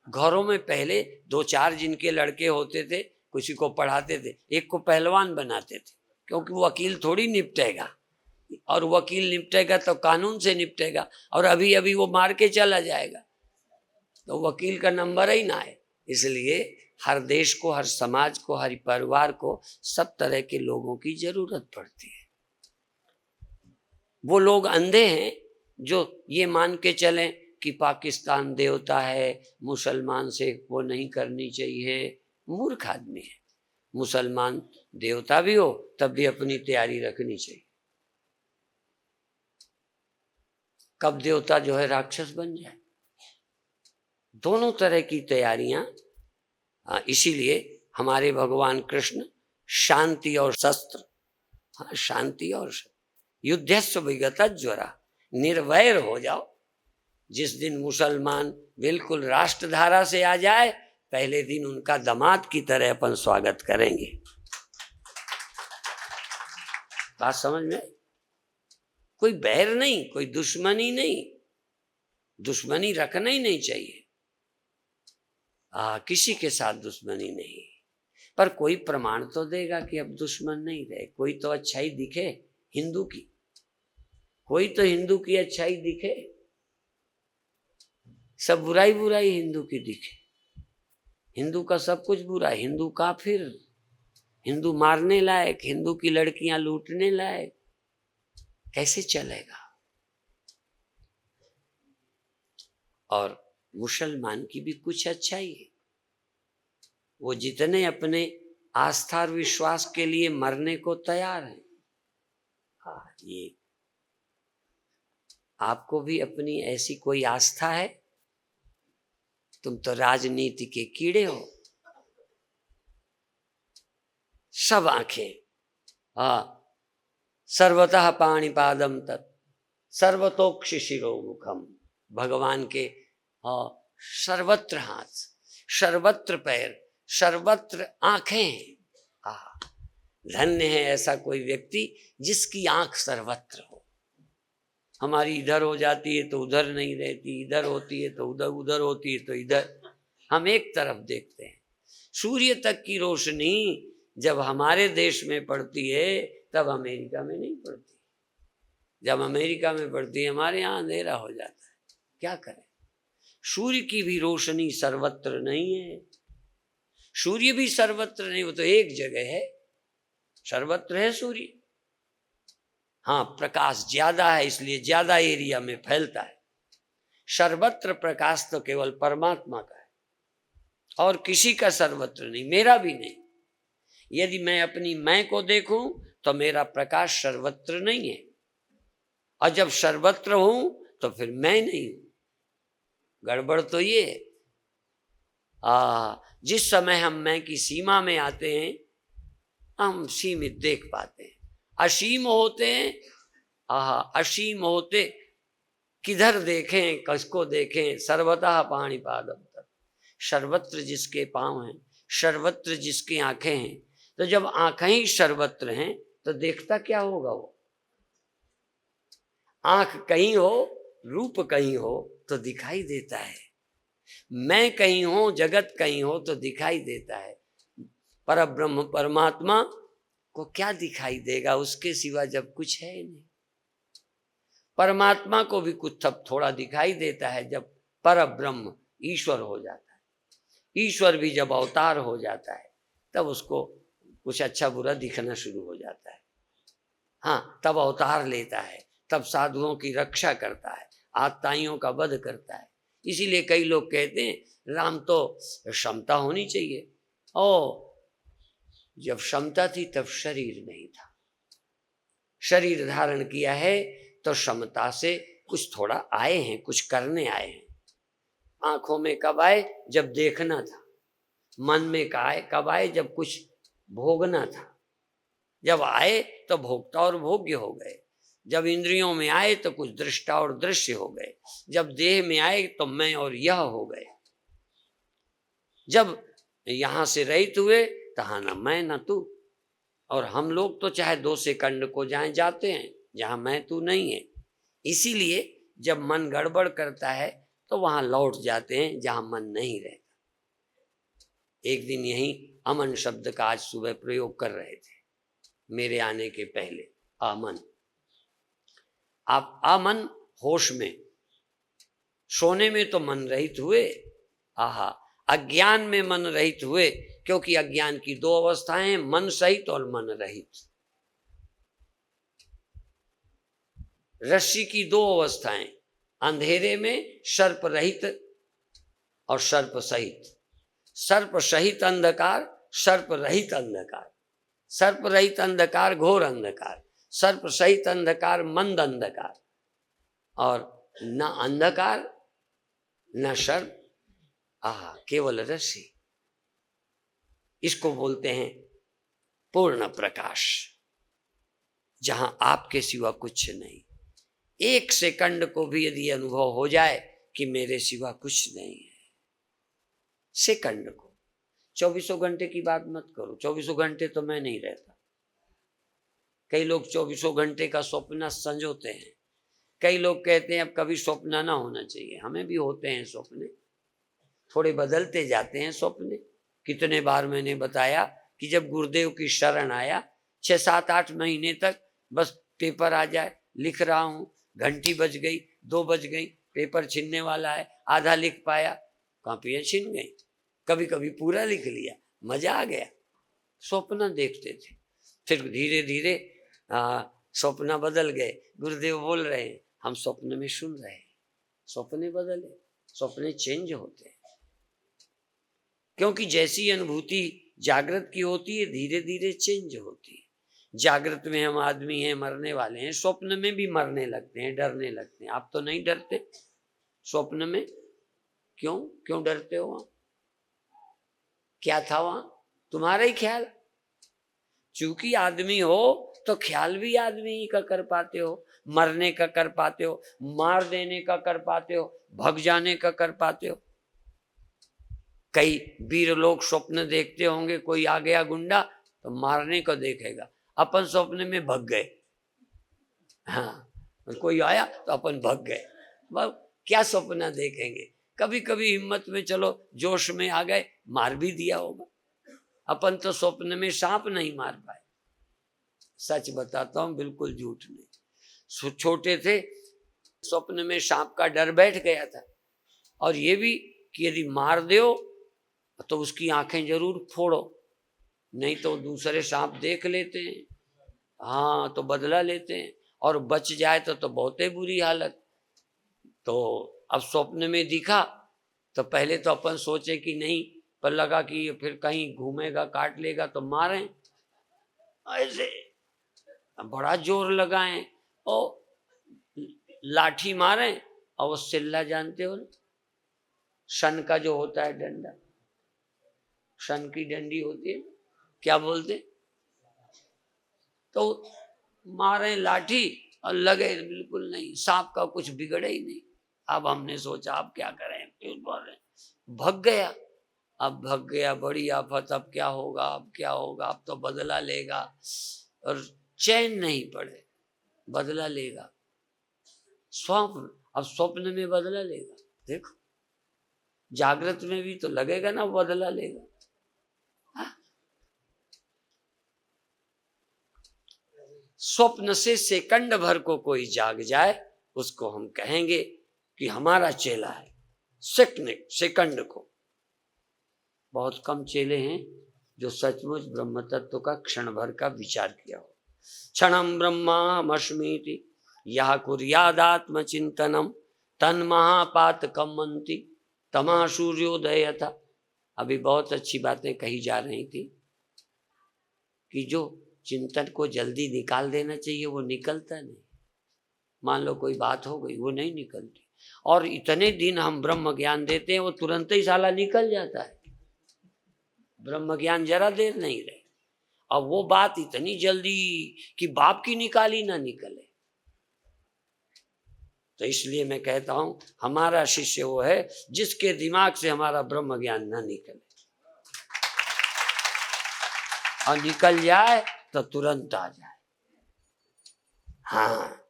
घरों में पहले 2-4 जिनके लड़के होते थे, किसी को पढ़ाते थे, एक को पहलवान बनाते थे, क्योंकि वो वकील थोड़ी निपटेगा, और वकील निपटेगा तो कानून से निपटेगा, और अभी अभी वो मार के चला जाएगा तो वकील का नंबर ही ना है। इसलिए हर देश को, हर समाज को, हर परिवार को सब तरह के लोगों की जरूरत पड़ती है। वो लोग अंधे हैं जो ये मान के चलें कि पाकिस्तान देवता है, मुसलमान से वो नहीं करनी चाहिए। मूर्ख आदमी है। मुसलमान देवता भी हो तब भी अपनी तैयारी रखनी चाहिए। कब देवता जो है राक्षस बन जाए, दोनों तरह की तैयारियां। इसीलिए हमारे भगवान कृष्ण शांति और शस्त्र, शांति और युद्धस्व विगत ज्वरा, निर्वैर हो जाओ। जिस दिन मुसलमान बिल्कुल राष्ट्रधारा से आ जाए, पहले दिन उनका दामाद की तरह अपन स्वागत करेंगे। बात समझ में? कोई बैर नहीं, कोई दुश्मनी नहीं, दुश्मनी रखना ही नहीं चाहिए। किसी के साथ दुश्मनी नहीं, पर कोई प्रमाण तो देगा कि अब दुश्मन नहीं रहे। कोई तो अच्छाई दिखे हिंदू की, कोई तो हिंदू की अच्छाई दिखे। सब बुराई हिंदू की दिखे। हिंदू का सब कुछ बुरा, हिंदू काफिर, हिंदू मारने लायक, हिंदू की लड़कियां लूटने लायक, कैसे चलेगा? और मुसलमान की भी कुछ अच्छाई है। वो जितने अपने आस्था और विश्वास के लिए मरने को तैयार हैं। ये आपको भी अपनी ऐसी कोई आस्था है? तुम तो राजनीति के कीड़े हो। सब आंखें सर्वतः पाणिपादम तत् सर्वतोक्ष शिरोमुखम। भगवान के सर्वत्र हाथ, सर्वत्र पैर, सर्वत्र आंखें। धन्य है ऐसा कोई व्यक्ति जिसकी आंख सर्वत्र हो। हमारी इधर हो जाती है तो उधर नहीं रहती, इधर होती है तो उधर, उधर होती है तो इधर, हम एक तरफ देखते हैं। सूर्य तक की रोशनी जब हमारे देश में पड़ती है तब अमेरिका में नहीं पड़ती। जब अमेरिका में पड़ती है हमारे यहाँ अंधेरा हो जाता है। क्या करें? सूर्य की भी रोशनी सर्वत्र नहीं है, सूर्य भी सर्वत्र नहीं, वो तो एक जगह है। सर्वत्र है सूर्य, हाँ प्रकाश ज्यादा है इसलिए ज्यादा एरिया में फैलता है। सर्वत्र प्रकाश तो केवल परमात्मा का है और किसी का सर्वत्र नहीं, मेरा भी नहीं। यदि मैं अपनी मैं को देखूं तो मेरा प्रकाश सर्वत्र नहीं है, और जब सर्वत्र हूं तो फिर मैं नहीं हूं। गड़बड़ तो ये है। जिस समय हम मैं की सीमा में आते हैं हम सीमित देख पाते हैं। असीम होते हैं, असीम होते किधर देखें, किसको देखें? सर्वतः पाणिपादम तत्, सर्वत्र जिसके पांव हैं, सर्वत्र जिसकी आंखें हैं। तो जब आंखें ही सर्वत्र हैं तो देखता क्या होगा वो? आंख कहीं हो, रूप कहीं हो तो दिखाई देता है। मैं कहीं हो, जगत कहीं हो तो दिखाई देता है। पर ब्रह्म परमात्मा को क्या दिखाई देगा उसके सिवा जब कुछ है नहीं। परमात्मा को भी कुछ तब थोड़ा दिखाई देता है जब पर ब्रह्म ईश्वर हो जाता है। ईश्वर भी जब अवतार हो जाता है तब उसको कुछ अच्छा बुरा दिखना शुरू हो जाता है। हाँ, तब अवतार लेता है, तब साधुओं की रक्षा करता है, आत्ताइयों का वध करता है। इसीलिए कई लोग कहते हैं राम तो क्षमता होनी चाहिए। जब क्षमता थी तब शरीर नहीं था। शरीर धारण किया है तो क्षमता से कुछ थोड़ा आए हैं, कुछ करने आए हैं। आंखों में कब आए? जब देखना था। मन में कब आए? जब कुछ भोगना था। जब आए तो भोक्ता और भोग्य हो गए। जब इंद्रियों में आए तो कुछ दृष्टा और दृश्य हो गए। जब देह में आए तो मैं और यह हो गए। जब यहां से रहित हुए तहां न मैं न तू। और हम लोग तो चाहे 2 सेकंड को जाते हैं जहां मैं तू नहीं है। इसीलिए जब मन गड़बड़ करता है तो वहां लौट जाते हैं जहां मन नहीं रहता। एक दिन यही अमन शब्द का आज सुबह प्रयोग कर रहे थे मेरे आने के पहले। आमन, आप आमन होश में, सोने में तो मन रहित हुए, अज्ञान में मन रहित हुए, क्योंकि अज्ञान की 2 अवस्थाएं हैं, मन सहित और मन रहित। रस्सी की 2 अवस्थाएं, अंधेरे में सर्प रहित और सर्प सहित। सर्प सहित अंधकार, सर्प रहित अंधकार। सर्प रहित अंधकार घोर अंधकार, सर्प सहित अंधकार मंद अंधकार। और न अंधकार न सर्प, केवल रस्सी। इसको बोलते हैं पूर्ण प्रकाश, जहां आपके सिवा कुछ नहीं। 1 सेकंड को भी यदि अनुभव हो जाए कि मेरे सिवा कुछ नहीं है, सेकंड को, 24 घंटे की बात मत करो। 24 घंटे तो मैं नहीं रहता। कई लोग 24 घंटे का स्वप्न संजोते हैं। कई लोग कहते हैं अब कभी स्वप्न ना होना चाहिए। हमें भी होते हैं स्वप्न, थोड़े बदलते जाते हैं स्वप्न। कितने बार मैंने बताया कि जब गुरुदेव की शरण आया, 6, 7, 8 महीने तक बस पेपर आ जाए, लिख रहा हूँ, घंटी बज गई, 2 बज गई, पेपर छिनने वाला है, आधा लिख पाया, कॉपियाँ छिन गई। कभी कभी पूरा लिख लिया, मजा आ गया। स्वप्न देखते थे। फिर धीरे धीरे स्वप्न बदल गए। गुरुदेव बोल रहे हैं, हम स्वप्न में सुन रहे हैं। स्वप्ने बदले, स्वप्ने चेंज होते हैं। क्योंकि जैसी अनुभूति जागृत की होती है धीरे धीरे चेंज होती है। जागृत में हम आदमी हैं, मरने वाले हैं, स्वप्न में भी मरने लगते हैं, डरने लगते हैं। आप तो नहीं डरते स्वप्न में? क्यों डरते हो? वहां क्या था? वहां तुम्हारा ही ख्याल। चूंकि आदमी हो तो ख्याल भी आदमी ही का कर पाते हो, मरने का कर पाते हो, मार देने का कर पाते हो, भग जाने का कर पाते हो। कई वीर लोग स्वप्न देखते होंगे, कोई आ गया गुंडा तो मारने को देखेगा, अपन स्वप्न में भग गए। हाँ, कोई आया तो अपन भग गए, वह क्या स्वप्न देखेंगे। कभी कभी हिम्मत में चलो जोश में आ गए, मार भी दिया होगा। अपन तो स्वप्न में सांप नहीं मार पाए, सच बताता हूं, बिल्कुल झूठ नहीं। छोटे थे, स्वप्न में सांप का डर बैठ गया था, और ये भी कि यदि मार दो तो उसकी आंखें जरूर फोड़ो, नहीं तो दूसरे सांप देख लेते हैं, हाँ तो बदला लेते हैं, और बच जाए तो बहुत ही बुरी हालत। तो अब स्वप्न में दिखा तो पहले तो अपन सोचे कि नहीं, पर लगा कि फिर कहीं घूमेगा काट लेगा तो मारें, ऐसे बड़ा जोर लगाएं और लाठी मारें, और वो सिल्ला जानते हो ना, शन का जो होता है डंडा, शन की डंडी होती है, क्या बोलते, तो मारे लाठी और लगे, बिल्कुल नहीं, सांप का कुछ बिगड़े ही नहीं। अब हमने सोचा अब क्या करें, क्यों बोल रहे, भग गया। अब भग गया, बड़ी आफत, अब क्या होगा, अब क्या होगा, अब तो बदला लेगा, और चैन नहीं पड़े, बदला लेगा। स्वप्न, अब स्वप्न में बदला लेगा, देखो जागृत में भी तो लगेगा ना बदला लेगा। स्वप्न से सेकंड भर को कोई जाग जाए, उसको हम कहेंगे कि हमारा चेला है। सेकंड को बहुत कम चेले हैं जो सचमुच ब्रह्म तत्व का क्षण भर का विचार किया हो। क्षणम ब्रह्माहमस्मीति यह कुर्यादात्म चिंतनम तन महापात कमंति तमा सूर्योदय था। अभी बहुत अच्छी बातें कही जा रही थी कि जो चिंतन को जल्दी निकाल देना चाहिए वो निकलता नहीं। मान लो कोई बात हो गई, वो नहीं निकलती, और इतने दिन हम ब्रह्म ज्ञान देते हैं, वो तुरंत ही साला निकल जाता है। ब्रह्म ज्ञान जरा देर नहीं रहे, अब वो बात इतनी जल्दी कि बाप की निकाली ना निकले। तो इसलिए मैं कहता हूं हमारा शिष्य वो है जिसके दिमाग से हमारा ब्रह्म ज्ञान ना निकले, और निकल जाए तो तुरंत आ जाए। हाँ,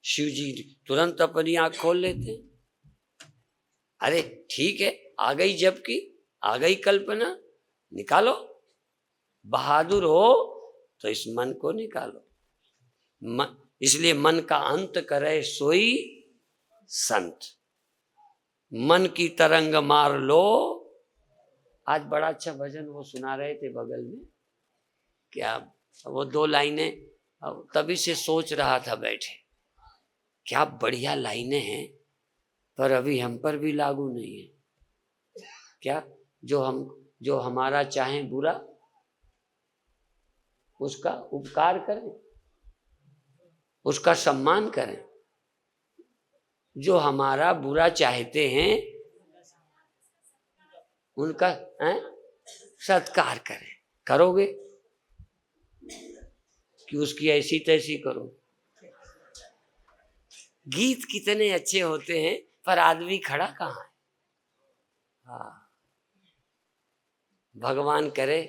शिव जी तुरंत अपनी आंख खोल लेते हैं। अरे ठीक है, आ गई, जबकि आ गई कल्पना, निकालो। बहादुर हो तो इस मन को निकालो। इसलिए मन का अंत करे सोई संत, मन की तरंग मार लो। आज बड़ा अच्छा भजन वो सुना रहे थे बगल में, क्या वो 2 लाइनें, तभी से सोच रहा था बैठे, क्या बढ़िया लाइनें हैं, पर अभी हम पर भी लागू नहीं है। क्या, जो हमारा चाहें बुरा उसका उपकार करें, उसका सम्मान करें, जो हमारा बुरा चाहते हैं उनका सत्कार करें। करोगे कि उसकी ऐसी तैसी करो। गीत कितने अच्छे होते हैं पर आदमी खड़ा कहाँ है। हाँ, भगवान करे।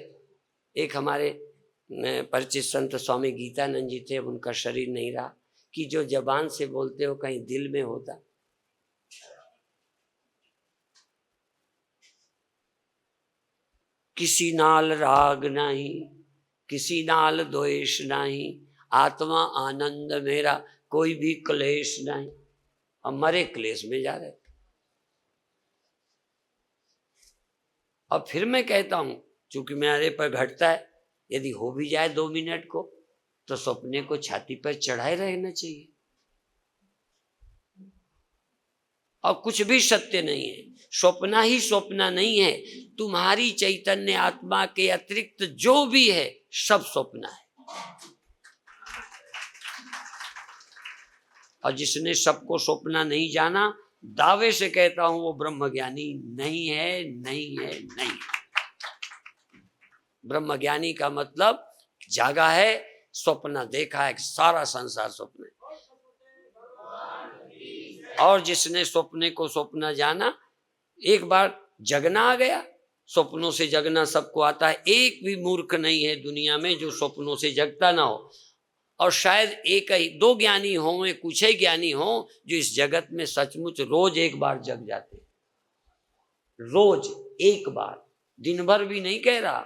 एक हमारे परिचित संत स्वामी गीतानंद जी थे, उनका शरीर नहीं रहा, कि जो जबान से बोलते हो कहीं दिल में होता। किसी नाल राग नहीं, किसी नाल द्वेष नहीं, आत्मा आनंद मेरा, कोई भी क्लेश नहीं। अब मरे क्लेश में जा रहे। अब फिर मैं कहता हूं, चूंकि मेरे पर घटता है, यदि हो भी जाए 2 मिनट को, तो सपने को छाती पर चढ़ाए रहना चाहिए। और कुछ भी सत्य नहीं है, स्वप्न ही स्वप्न नहीं है। तुम्हारी चैतन्य आत्मा के अतिरिक्त जो भी है सब स्वप्न है। और जिसने सबको स्वप्न नहीं जाना, दावे से कहता हूं वो ब्रह्मज्ञानी नहीं है, नहीं है, नहीं है। ब्रह्मज्ञानी का मतलब जागा है, स्वप्न देखा है, सारा संसार स्वप्न है। और जिसने स्वप्ने को स्वप्न जाना, एक बार जगना आ गया। स्वप्नों से जगना सबको आता है, एक भी मूर्ख नहीं है दुनिया में जो स्वप्नों से जगता ना हो। और शायद एक ही दो ज्ञानी हों या कुछ ही ज्ञानी हों जो इस जगत में सचमुच रोज एक बार जग जाते, रोज एक बार, दिन भर भी नहीं कह रहा,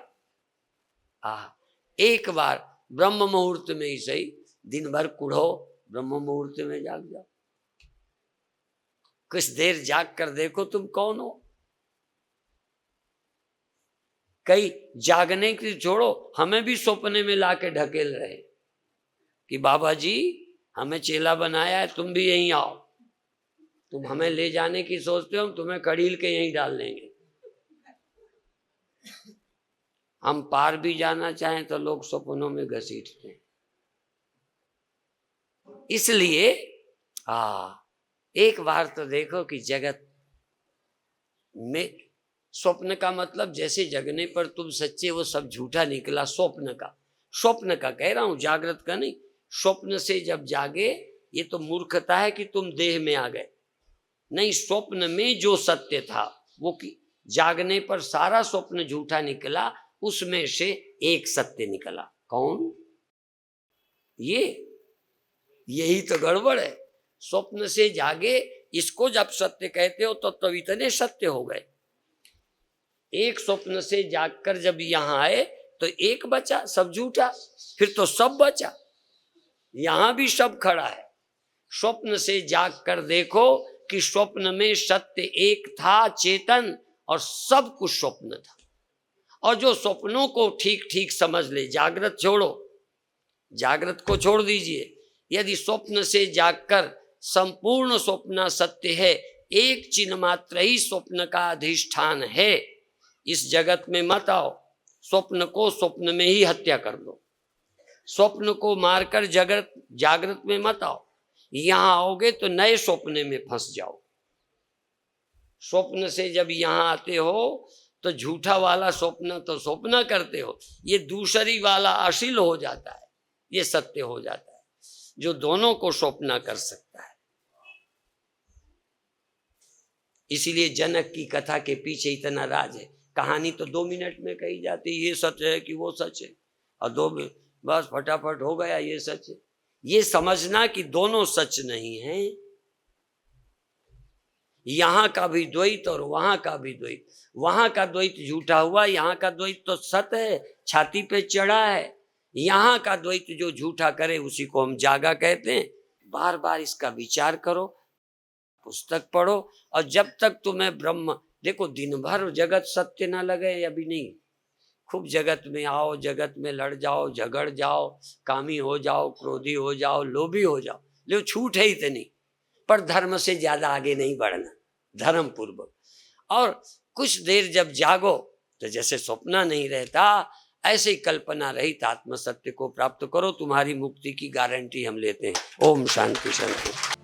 एक बार ब्रह्म मुहूर्त में ही सही, दिन भर कुढ़ो, ब्रह्म मुहूर्त में जाग जाओ। कुछ देर जाग कर देखो तुम कौन हो। कई जागने की छोड़ो, हमें भी सपने में लाके ढकेल रहे कि बाबा जी हमें चेला बनाया है, तुम भी यहीं आओ। तुम हमें ले जाने की सोचते हो, तुम्हें कड़ील के यहीं डाल देंगे। हम पार भी जाना चाहें तो लोग सपनों में घसीटते हैं। इसलिए एक बार तो देखो कि जगत में स्वप्न का मतलब जैसे जगने पर तुम सच्चे, वो सब झूठा निकला। स्वप्न का कह रहा हूं, जागृत का नहीं। स्वप्न से जब जागे, ये तो मूर्खता है कि तुम देह में आ गए। नहीं, स्वप्न में जो सत्य था वो कि जागने पर सारा स्वप्न झूठा निकला, उसमें से एक सत्य निकला। कौन? यही तो गड़बड़ है। स्वप्न से जागे, इसको जब सत्य कहते हो तो इतने सत्य हो गए। एक स्वप्न से जागकर जब यहां आए तो एक बचा, सब झूठा, फिर तो सब बचा। यहां भी सब खड़ा है। स्वप्न से जागकर देखो कि स्वप्न में सत्य एक था, चेतन, और सब कुछ स्वप्न था। और जो स्वप्नों को ठीक ठीक समझ ले, जागृत छोड़ो, जागृत को छोड़ दीजिए। यदि स्वप्न से जागकर संपूर्ण स्वप्न सत्य है, एक चिन्ह मात्र ही स्वप्न का अधिष्ठान है, इस जगत में मत आओ। स्वप्न को स्वप्न में ही हत्या कर दो। स्वप्न को मारकर जागृत में मत आओ। यहां आओगे तो नए स्वप्न में फंस जाओ। स्वप्न से जब यहां आते हो तो झूठा वाला स्वप्न तो स्वप्न करते हो, ये दूसरी वाला अशील हो जाता है, ये सत्य हो जाता है, जो दोनों को स्वप्न कर सकता है। इसीलिए जनक की कथा के पीछे इतना राज है। कहानी तो 2 मिनट में कही जाती, ये सच है कि वो सच है, और 2 बस फटाफट हो गया, ये सच है। ये समझना कि दोनों सच नहीं है। यहां का भी द्वैत और वहां का भी द्वैत। वहां का द्वैत झूठा हुआ, यहां का द्वैत तो सत्य है, छाती पे चढ़ा है। यहां का द्वैत जो झूठा करे उसी को हम जागा कहते हैं। बार बार इसका विचार करो, पुस्तक पढ़ो, और जब तक तुम्हें ब्रह्म, देखो दिन भर जगत सत्य ना लगे, अभी नहीं, खूब जगत में आओ, जगत में लड़ जाओ, झगड़ जाओ, कामी हो जाओ, क्रोधी हो जाओ, लोभी हो जाओ, जो छूट है इतनी, पर धर्म से ज्यादा आगे नहीं बढ़ना, धर्म पूर्वक। और कुछ देर जब जागो तो जैसे स्वप्न नहीं रहता, ऐसे ही कल्पना रहित आत्म सत्य को प्राप्त करो। तुम्हारी मुक्ति की गारंटी हम लेते हैं। ओम शांति शांति।